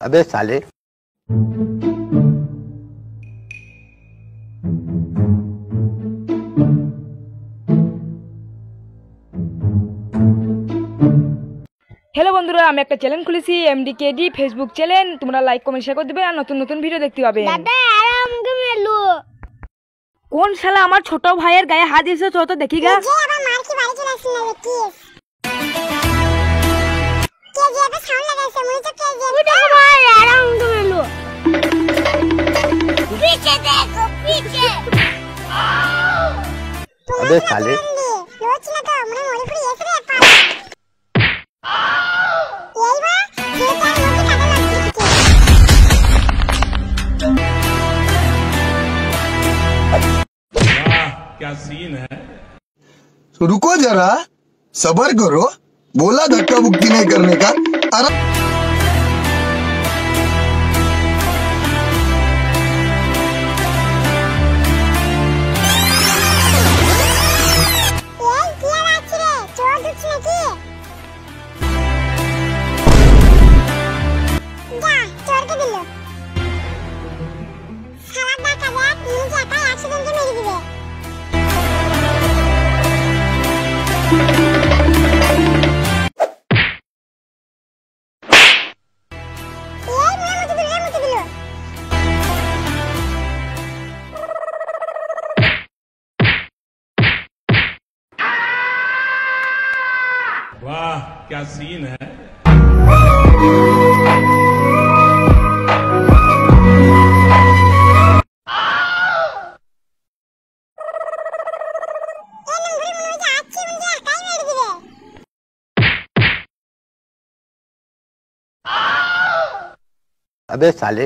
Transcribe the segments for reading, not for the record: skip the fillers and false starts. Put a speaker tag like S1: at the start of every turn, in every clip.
S1: अबे साले।
S2: हेलो बंधुरा আমি একটা চ্যানেল খুলেছি এমডিকেডি ফেসবুক চ্যানেল। তোমরা লাইক কমেন্ট শেয়ার করে দিবে আর নতুন নতুন ভিডিও দেখতে পাবে।
S3: দাদা আমাকে মেলো
S2: কোন শালা আমার ছোট ভাইয়ের গায়ে হাত দিয়েছে তো দেখি গা।
S3: যে আবার মার কি বাড়ি চলে আসছে না দেখিস কে যে তো সাউন্ড লাগাইছে মনে তো কে যে ওটা ভাই আর আমাকে মেলো पीछे देखो पीछे
S1: अबे साले
S3: रोज ना तो हमने मोरी पूरी ऐसे रे पाल यही बा ये क्या मोटी काटे लगती
S4: वाह क्या सीन है।
S5: रुको जरा सबर करो, बोला धक्का मुक्की नहीं करने का।
S4: वाह क्या सीन है।
S1: अबे साले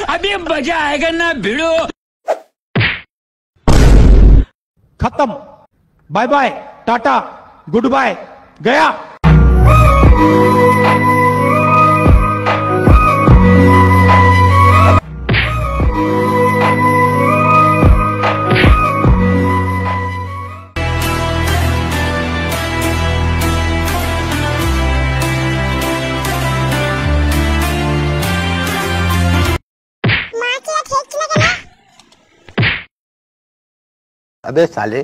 S6: अभी मजा आएगा ना भिड़ो।
S7: खत्म, bye bye, tata, goodbye, गया।
S1: अबे साले।